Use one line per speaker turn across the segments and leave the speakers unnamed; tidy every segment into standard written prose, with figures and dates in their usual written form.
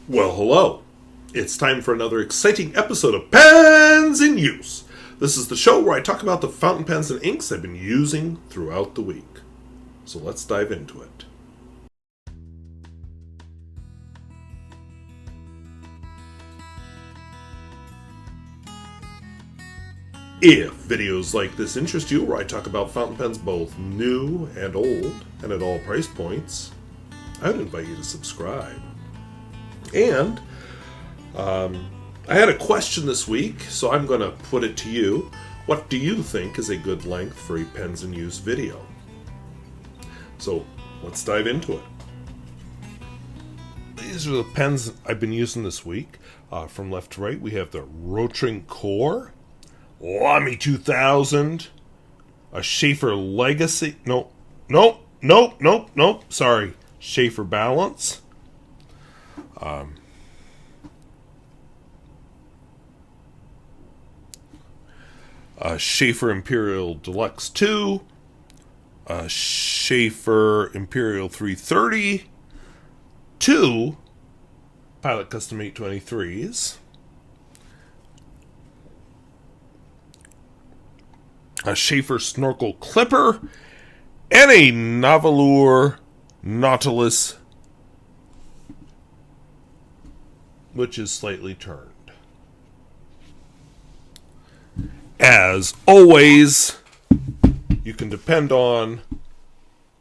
Well, hello. It's time for another exciting episode of Pens in Use. This is the show where I talk about the fountain pens and inks I've been using throughout the week. So let's dive into it. If videos like this interest you, where I talk about fountain pens both new and old, and at all price points, I would invite you to subscribe. And I had a question this week, so I'm going to put it to you. What do you think is a good length for a Pens in Use video? So let's dive into it. These are the pens I've been using this week. From left to right, we have the Rotring Core, Lamy 2000, a Sheaffer Legacy. Sorry, Sheaffer Balance. Sheaffer Imperial Deluxe 2, Sheaffer Imperial 330, 2 Pilot Custom 823s, a Sheaffer Snorkel Clipper, and a Nahvilur Nautilus, which is slightly turned. As always, you can depend on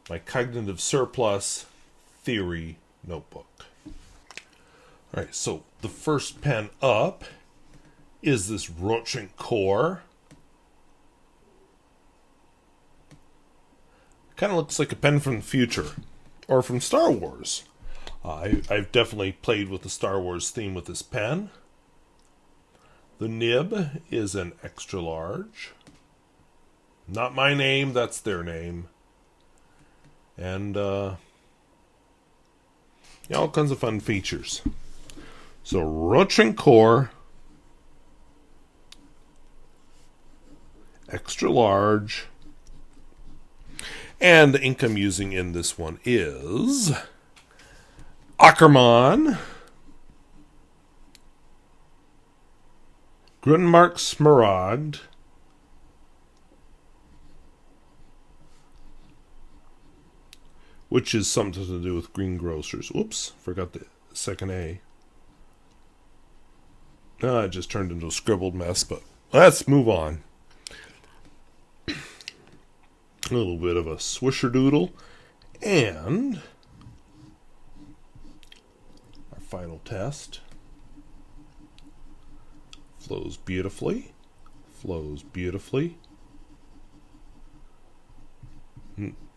my cognitive surplus theory notebook. Alright, so the first pen up is this Rotring Core. Kind of looks like a pen from the future, or from Star Wars. I've definitely played with the Star Wars theme with this pen. The nib is an extra large. Not my name, that's their name. And all kinds of fun features. So Rotring Core, extra large. And the ink I'm using in this one is Akkerman, Groenmarkt Smaragd, which is something to do with greengrocers. Oops, forgot the second A. It just turned into a scribbled mess, but let's move on. A little bit of a swisher-doodle, and our final test. Flows beautifully. Flows beautifully.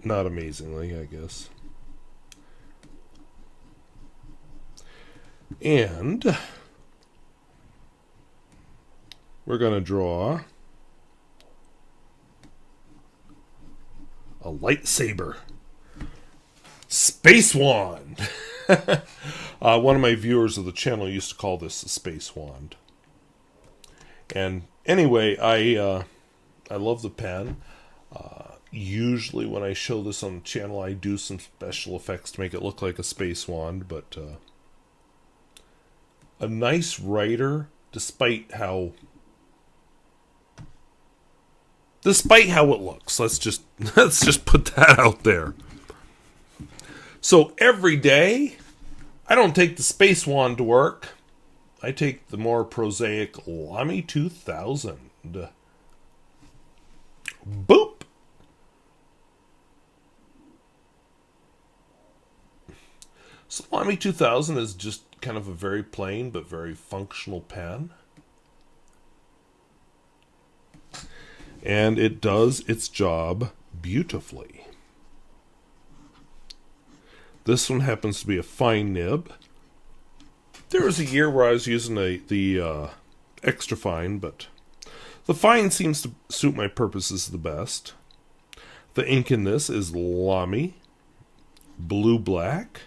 Not amazingly, I guess. And we're going to draw a lightsaber. Space wand. One of my viewers of the channel used to call this a space wand. And anyway, I love the pen. Usually when I show this on the channel, I do some special effects to make it look like a space wand, but a nice writer, despite how it looks. Let's just put that out there. So every day, I don't take the space wand to work. I take the more prosaic Lamy 2000. Boop! So Lamy 2000 is just kind of a very plain but very functional pen. And it does its job beautifully. This one happens to be a fine nib. There was a year where I was using the extra fine, but the fine seems to suit my purposes the best. The ink in this is Lamy, blue-black,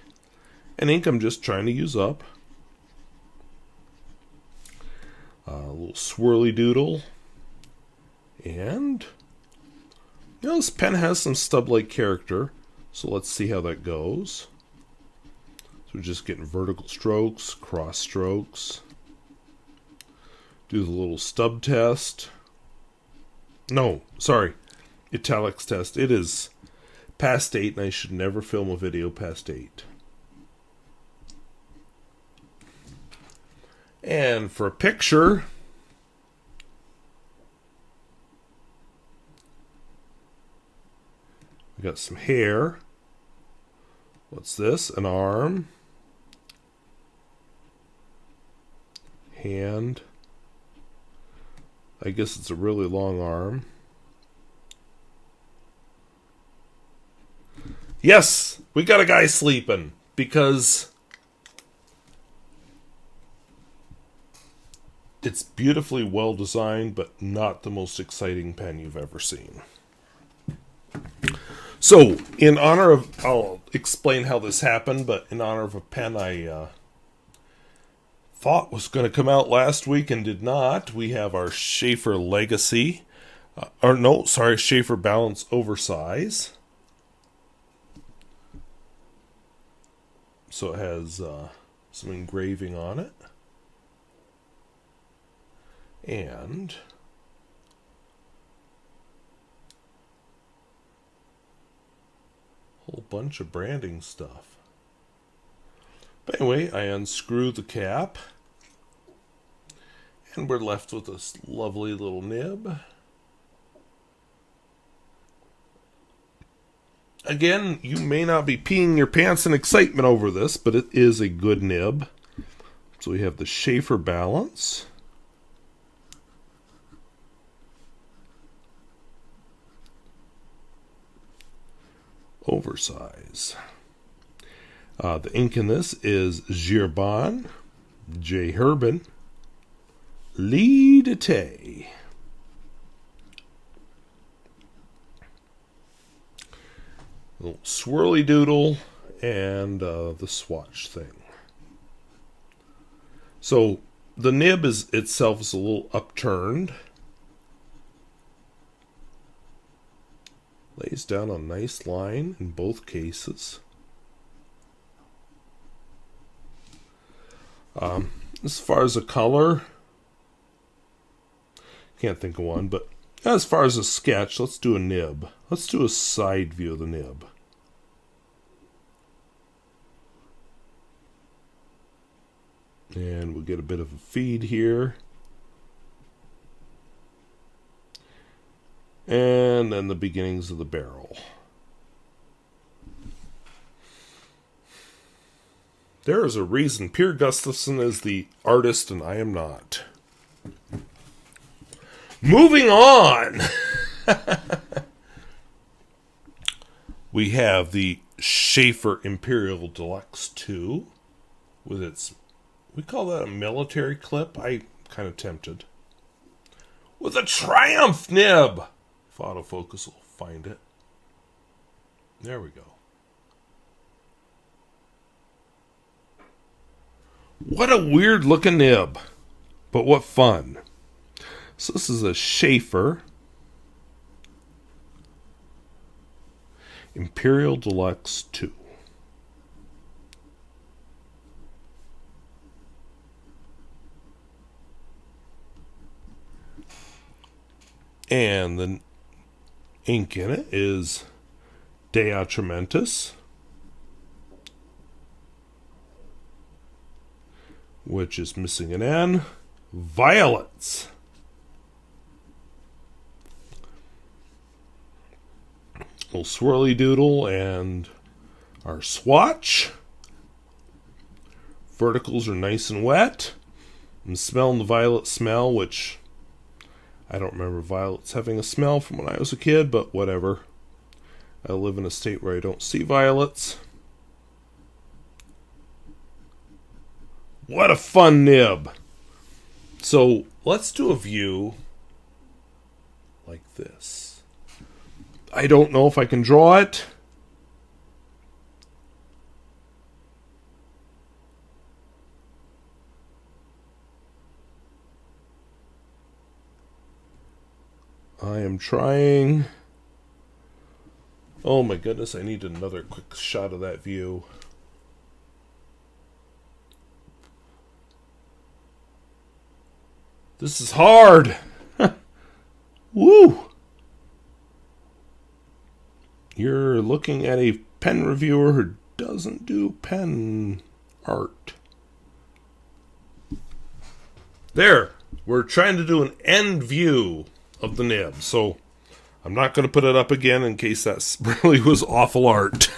an ink I'm just trying to use up. A little swirly doodle. And this pen has some stub-like character, so let's see how that goes. So we're just getting vertical strokes, cross strokes. Do the little stub test. No, sorry. Italics test. It is past 8, and I should never film a video past 8. And for a picture, we got some hair. What's this? An arm. Hand. I guess it's a really long arm. Yes, we got a guy sleeping because it's beautifully well designed, but not the most exciting pen you've ever seen. So, in honor of, I'll explain how this happened, but in honor of a pen I thought was going to come out last week and did not, we have our Sheaffer Legacy, Sheaffer Balance Oversize. So it has some engraving on it. And a whole bunch of branding stuff. But anyway, I unscrew the cap. And we're left with this lovely little nib. Again, you may not be peeing your pants in excitement over this, but it is a good nib. So we have the Sheaffer Balance. Oversize. The ink in this is Herbin, J. Herbin, Lidete. Little swirly doodle and the swatch thing. So the nib itself is a little upturned. Lays down a nice line in both cases. As far as a color, can't think of one, but as far as a sketch, let's do a nib. Let's do a side view of the nib. And we'll get a bit of a feed here. And then the beginnings of the barrel. There is a reason Pierre Gustafson is the artist and I am not. Moving on! We have the Sheaffer Imperial Deluxe 2 with its, we call that a military clip. I'm kind of tempted. With a Triumph nib! If autofocus will find it. There we go. What a weird looking nib. But what fun. So this is a Sheaffer Imperial Deluxe 2. And the ink in it is Dea Trementis, which is missing an N. Violets. Little swirly doodle and our swatch. Verticals are nice and wet. I'm smelling the violet smell, which I don't remember violets having a smell from when I was a kid, but whatever. I live in a state where I don't see violets. What a fun nib. So let's do a view like this. I don't know if I can draw it. I am trying. Oh my goodness, I need another quick shot of that view. This is hard. Woo! You're looking at a pen reviewer who doesn't do pen art. There. We're trying to do an end view of the nib, so I'm not going to put it up again in case that really was awful art.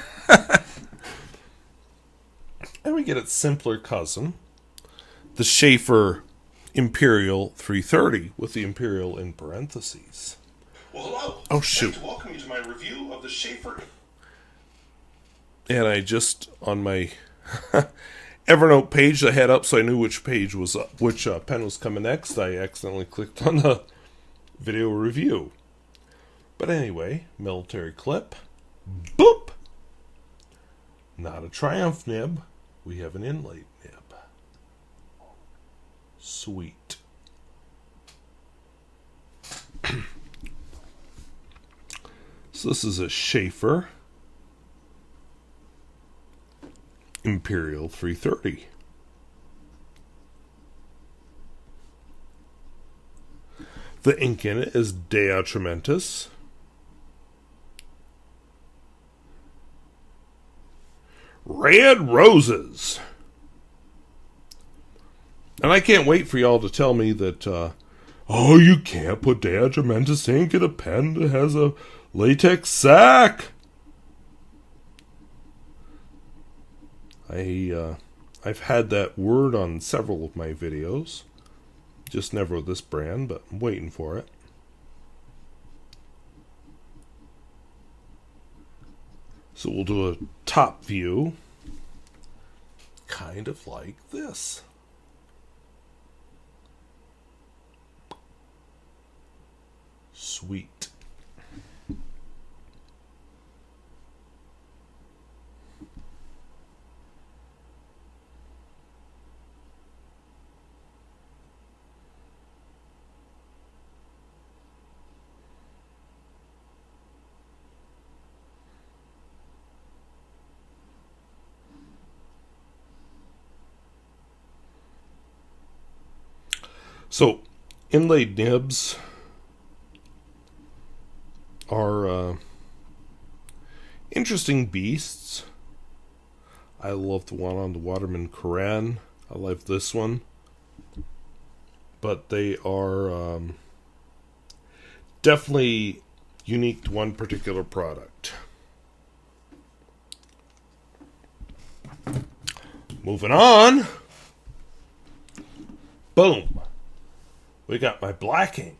And we get its simpler cousin, the Sheaffer Imperial 330 with the Imperial in parentheses. Well, hello. Oh, shoot. I'd like to welcome you to my review of the Sheaffer. And I just, on my Evernote page I had up so I knew which page was up, which pen was coming next, I accidentally clicked on the video review. But anyway, military clip. Boop! Not a Triumph nib. We have an inlaid nib. Sweet. So this is a Sheaffer Imperial 330. The ink in it is Dea Trementis. Red Roses. And I can't wait for y'all to tell me that, oh, you can't put Dea Trementis ink in a pen that has a latex sac. I've had that word on several of my videos. Just never with this brand, but I'm waiting for it. So we'll do a top view, kind of like this. Sweet. So, inlaid nibs are interesting beasts. I love the one on the Waterman Koran. I love this one. But they are definitely unique to one particular product. Moving on. Boom. We got my black ink.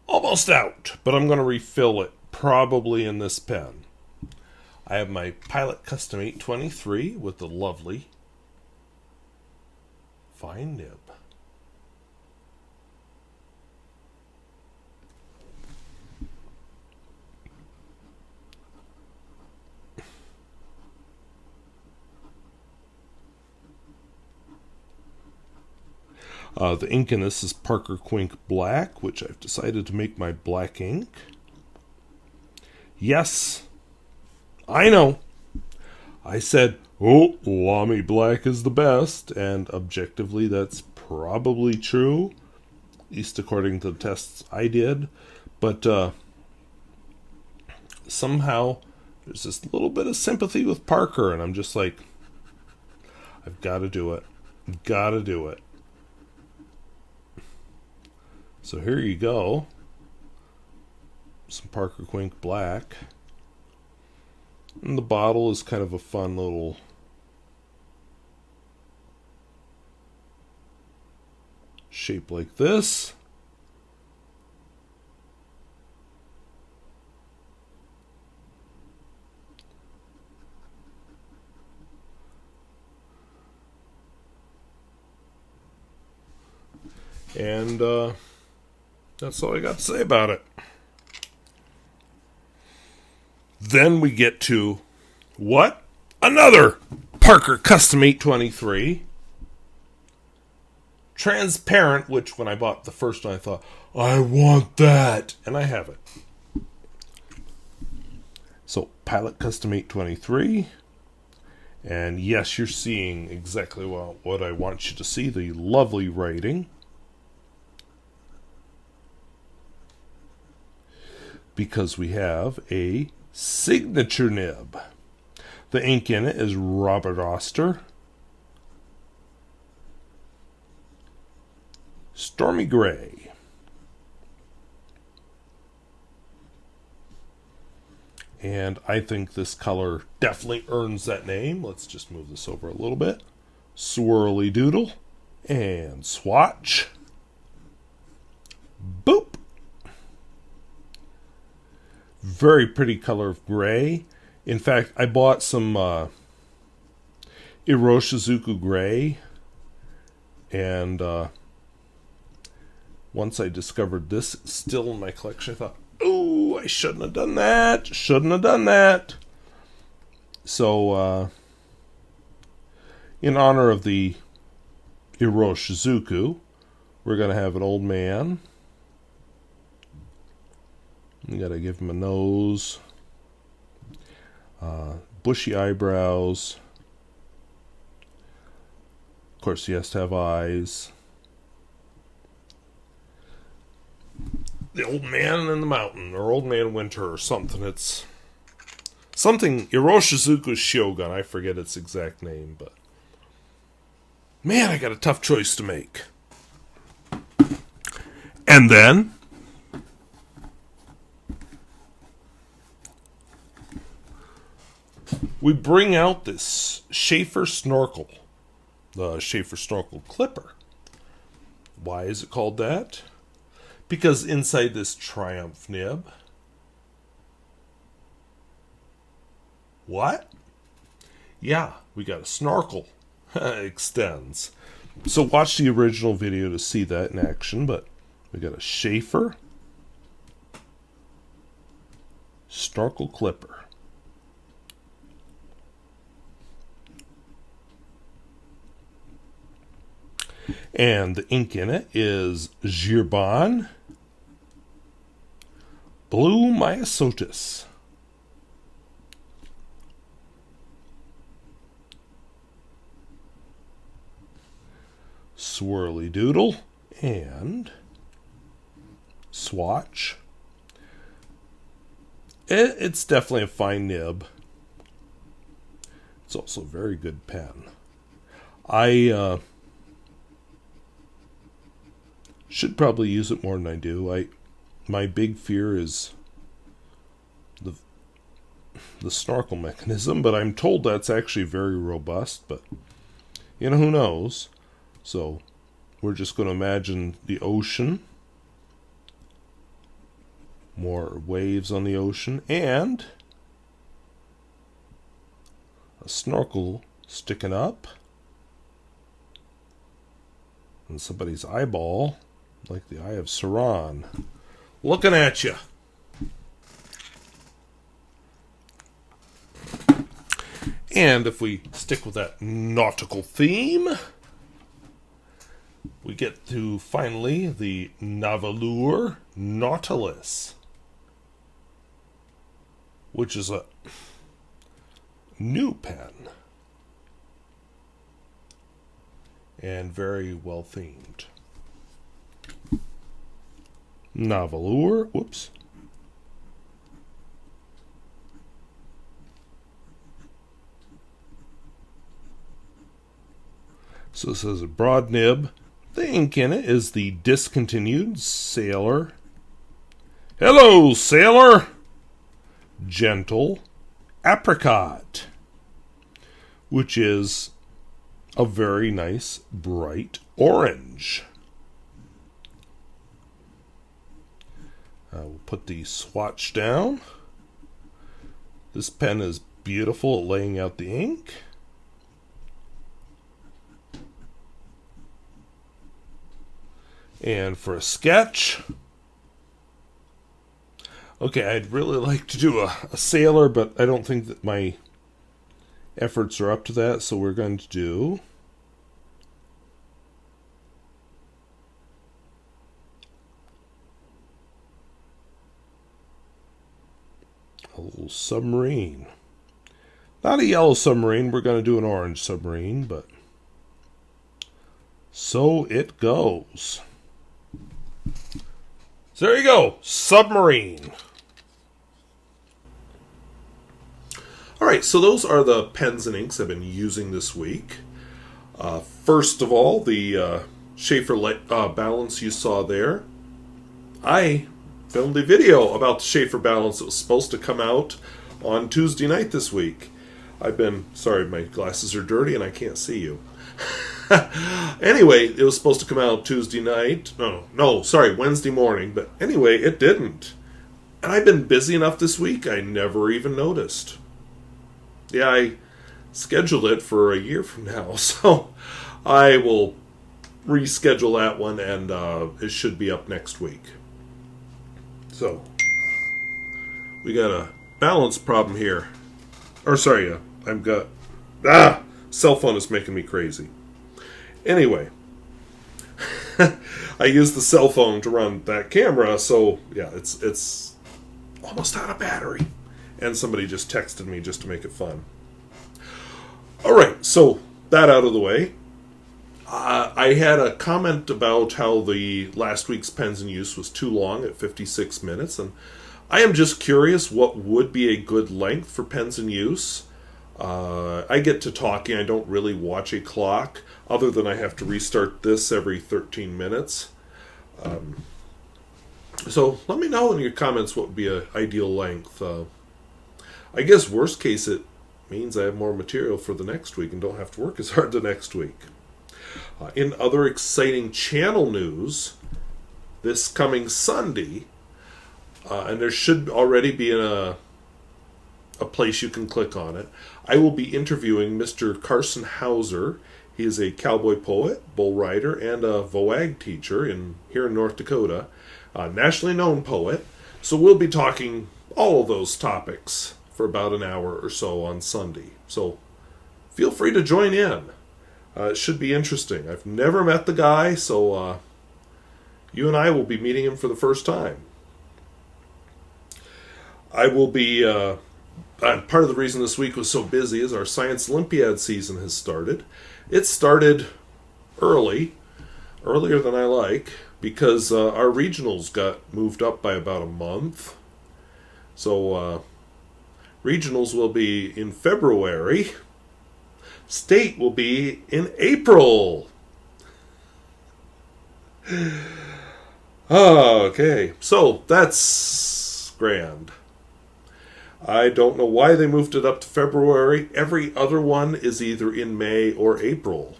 Almost out, but I'm going to refill it probably in this pen. I have my Pilot Custom 823 with the lovely fine nib. The ink in this is Parker Quink Black, which I've decided to make my black ink. Yes, I know. I said, oh, Lamy Black is the best, and objectively that's probably true, at least according to the tests I did. But somehow there's this little bit of sympathy with Parker, and I'm just like, I've got to do it. Got to do it. So here you go. Some Parker Quink Black. And the bottle is kind of a fun little shape like this. And that's all I got to say about it. Then we get to what? Another Parker Custom 823. Transparent, which when I bought the first one I thought, I want that. And I have it. So, Pilot Custom 823. And yes, you're seeing exactly what I want you to see, the lovely writing. Because we have a signature nib. The ink in it is Robert Oster. Stormy Gray. And I think this color definitely earns that name. Let's just move this over a little bit. Swirly Doodle. And swatch. Boop. Very pretty color of gray. In fact, I bought some Iroshizuku gray. And once I discovered this still in my collection, I thought, oh, I shouldn't have done that. Shouldn't have done that. So, in honor of the Iroshizuku, we're going to have an old man. You got to give him a nose. Bushy eyebrows. Of course, he has to have eyes. The Old Man in the Mountain, or Old Man Winter, or something. It's something Iroshizuku Shogun. I forget its exact name, but man, I got a tough choice to make. And then we bring out this Sheaffer Snorkel, the Sheaffer Snorkel Clipper. Why is it called that? Because inside this Triumph nib, what? Yeah, we got a snorkel. Extends. So watch the original video to see that in action, but we got a Sheaffer Snorkel Clipper. And the ink in it is Herbin Blue Myosotis. Swirly Doodle and swatch. It's definitely a fine nib. It's also a very good pen. I should probably use it more than I do. My big fear is the snorkel mechanism, but I'm told that's actually very robust, but you know, who knows? So we're just going to imagine the ocean, more waves on the ocean, and a snorkel sticking up, and somebody's eyeball, like the eye of Sauron, looking at you. And if we stick with that nautical theme, we get to finally the Nahvilur Nautilus, which is a new pen and very well themed. Nahvilur, whoops. So this is a broad nib. The ink in it is the discontinued Sailor. Hello, Sailor! Jentle Apricot, which is a very nice bright orange. We'll put the swatch down. This pen is beautiful at laying out the ink. And for a sketch, okay, I'd really like to do a sailor, but I don't think that my efforts are up to that, so we're going to do a little submarine. Not a yellow submarine. We're going to do an orange submarine, but so it goes. So there you go. Submarine. All right, so those are the pens and inks I've been using this week. First of all, the Sheaffer balance you saw there. I filmed a video about the Sheaffer balance that was supposed to come out on Tuesday night this week. Sorry, my glasses are dirty and I can't see you. Anyway, it was supposed to come out Tuesday night. Wednesday morning. But anyway, it didn't. And I've been busy enough this week, I never even noticed. Yeah, I scheduled it for a year from now, so I will reschedule that one, and it should be up next week. So, we got a balance problem here. Cell phone is making me crazy. Anyway, I use the cell phone to run that camera, so yeah, it's almost out of battery. And somebody just texted me just to make it fun. All right, so that out of the way. I had a comment about how the last week's Pens in Use was too long at 56 minutes. And I am just curious what would be a good length for Pens in Use. I get to talking. I don't really watch a clock, other than I have to restart this every 13 minutes. So let me know in your comments what would be an ideal length. I guess worst case it means I have more material for the next week and don't have to work as hard the next week. In other exciting channel news, this coming Sunday, and there should already be a place you can click on it, I will be interviewing Mr. Carson Hauser. He is a cowboy poet, bull rider, and a VOAG teacher here in North Dakota, a nationally known poet. So we'll be talking all of those topics for about an hour or so on Sunday. So feel free to join in. It should be interesting. I've never met the guy, so you and I will be meeting him for the first time. I will be... part of the reason this week was so busy is our Science Olympiad season has started. It started earlier than I like, because our regionals got moved up by about a month. So regionals will be in February. State will be in April. Okay, so that's grand. I don't know why they moved it up to February. Every other one is either in May or April.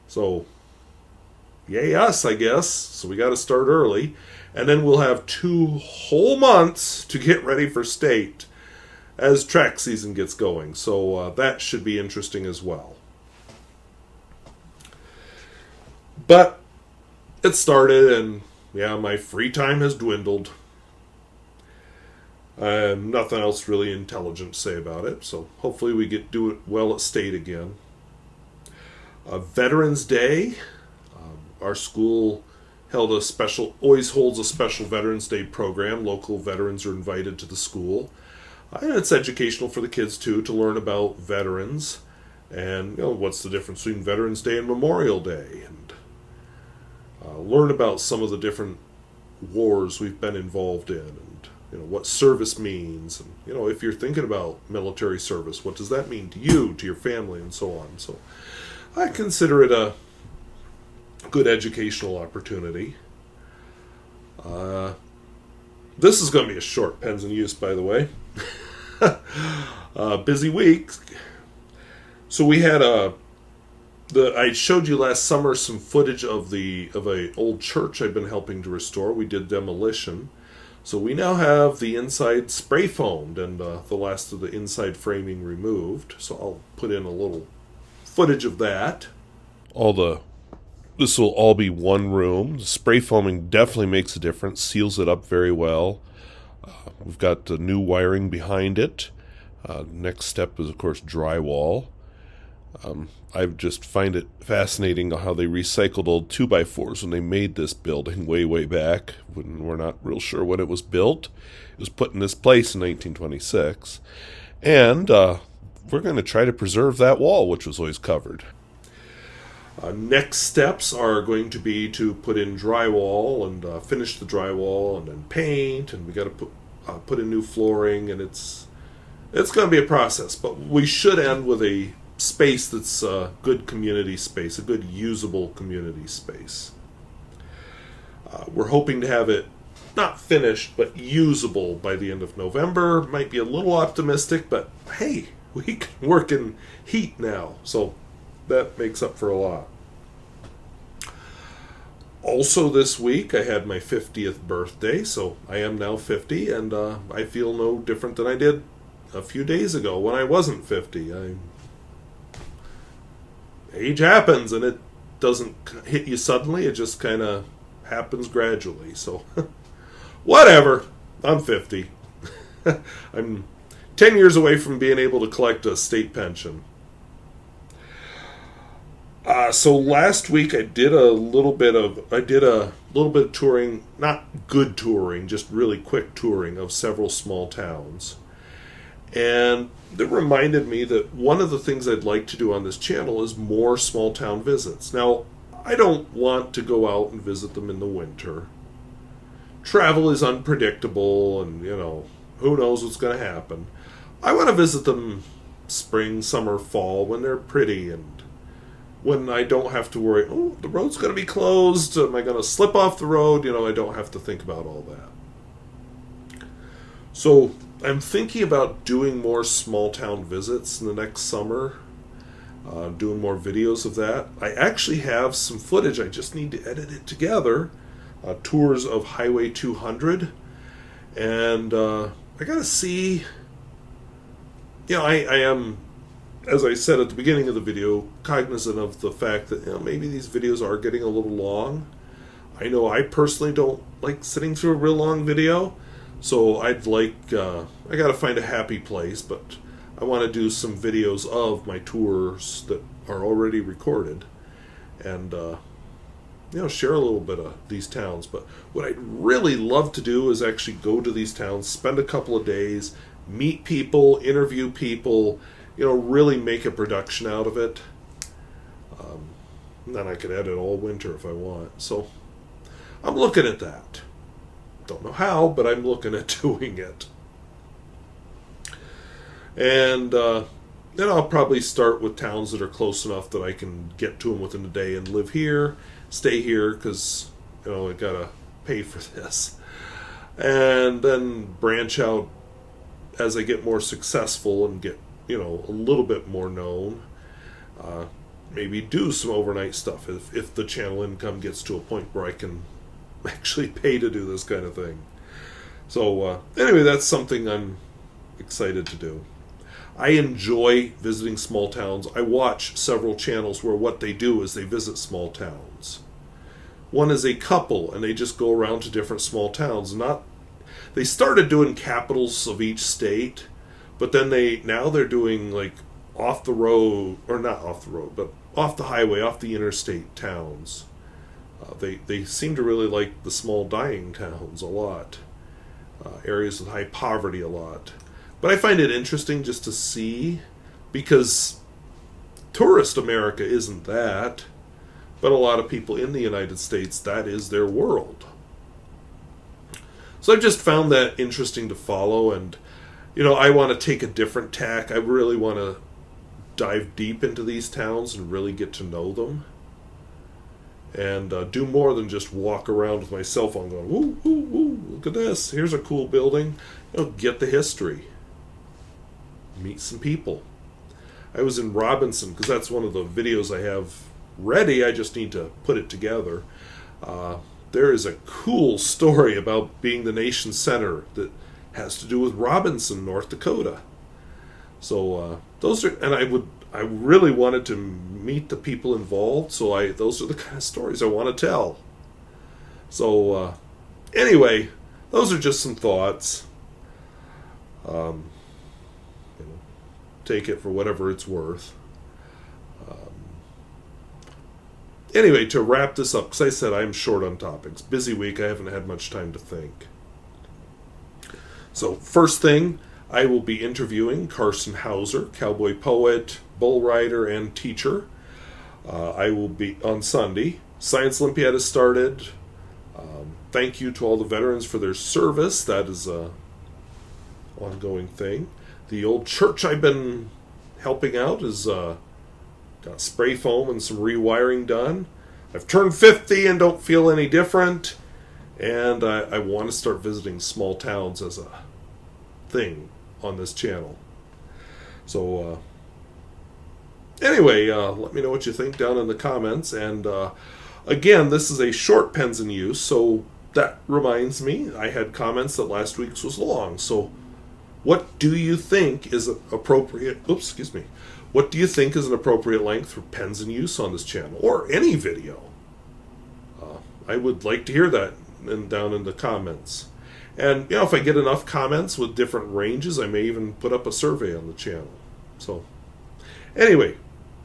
So, yay us, I guess. So we got to start early. And then we'll have 2 whole months to get ready for state as track season gets going. So that should be interesting as well. But it started, and yeah, my free time has dwindled. Nothing else really intelligent to say about it, so hopefully we do it well at state again. Veterans Day, our school always holds a special Veterans Day program. Local veterans are invited to the school. And it's educational for the kids too, to learn about veterans and what's the difference between Veterans Day and Memorial Day, and learn about some of the different wars we've been involved in, and what service means, and if you're thinking about military service, what does that mean to you, to your family, and so on. So I consider it a good educational opportunity. This is going to be a short Pens in Use, by the way. Busy week. So we had I showed you last summer some footage of a old church I've been helping to restore. We did demolition. So we now have the inside spray foamed and the last of the inside framing removed. So I'll put in a little footage of that. This will all be one room. The spray foaming definitely makes a difference, seals it up very well. We've got the new wiring behind it. Next step is, of course, drywall. I just find it fascinating how they recycled old 2x4s when they made this building way back, when we're not real sure when it was built. It was put in this place in 1926. And we're going to try to preserve that wall, which was always covered. Next steps are going to be to put in drywall and finish the drywall and then paint, and we got to put in new flooring, and it's going to be a process, but we should end with a space that's a good community space, a good usable community space. We're hoping to have it not finished, but usable by the end of November. Might be a little optimistic, but hey, we can work in heat now, so that makes up for a lot. Also this week, I had my 50th birthday, so I am now 50, and I feel no different than I did a few days ago when I wasn't 50. Age happens, and it doesn't hit you suddenly. It just kind of happens gradually. So, whatever. I'm 50. I'm 10 years away from being able to collect a state pension. So last week I did a little bit of touring, not good touring, just really quick touring of several small towns. And it reminded me that one of the things I'd like to do on this channel is more small town visits. Now, I don't want to go out and visit them in the winter. Travel is unpredictable, and, who knows what's going to happen. I want to visit them spring, summer, fall, when they're pretty, and when I don't have to worry, oh, the road's going to be closed, am I going to slip off the road? I don't have to think about all that. So I'm thinking about doing more small town visits in the next summer, doing more videos of that. I actually have some footage, I just need to edit it together, tours of Highway 200, and I gotta see, I am, as I said at the beginning of the video, cognizant of the fact that maybe these videos are getting a little long. I know I personally don't like sitting through a real long video, so I'd like, I gotta find a happy place, but I want to do some videos of my tours that are already recorded, and share a little bit of these towns. But what I'd really love to do is actually go to these towns, spend a couple of days, meet people, interview people, really make a production out of it. And then I could edit all winter if I want. So I'm looking at that. Don't know how, but I'm looking at doing it. And then I'll probably start with towns that are close enough that I can get to them within a day and live here, stay here, because, I gotta pay for this. And then branch out as I get more successful and get, a little bit more known. Maybe do some overnight stuff if the channel income gets to a point where I can actually pay to do this kind of thing. So anyway, that's something I'm excited to do. I enjoy visiting small towns. I watch several channels where what they do is they visit small towns. One is a couple, and they just go around to different small towns. They started doing capitals of each state, but then they're doing like off the road, or not off the road, but off the highway, off the interstate towns. They seem to really like the small dying towns a lot, areas with high poverty a lot. But I find it interesting just to see, because tourist America isn't that, but a lot of people in the United States, that is their world. So I've just found that interesting to follow, and I want to take a different tack. I really want to dive deep into these towns and really get to know them, and do more than just walk around with my cell phone going, "Woo, woo, woo! Look at this! Here's a cool building." Get the history, meet some people. I was in Robinson because that's one of the videos I have ready. I just need to put it together. There is a cool story about being the nation's center that has to do with Robinson, North Dakota. So those are, and I really wanted to meet the people involved. So those are the kind of stories I want to tell. So anyway, those are just some thoughts. Take it for whatever it's worth. Anyway, to wrap this up, because I said I'm short on topics. Busy week, I haven't had much time to think. So first thing, I will be interviewing Carson Hauser, cowboy poet, bull rider, and teacher. I will be on Sunday. Science Olympiad has started. Thank you to all the veterans for their service. That is a ongoing thing. The old church I've been helping out has got spray foam and some rewiring done. I've turned 50 and don't feel any different. And I want to start visiting small towns as a thing on this channel. So anyway, let me know what you think down in the comments. And again, this is a short pens in use, so that reminds me, I had comments that last week's was long. So what do you think is appropriate? Oops, excuse me. What do you think is an appropriate length for pens in use on this channel or any video? I would like to hear that down in the comments. And if I get enough comments with different ranges, I may even put up a survey on the channel. So anyway,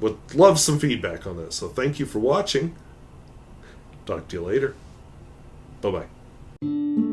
would love some feedback on this. So thank you for watching. Talk to you later. Bye-bye.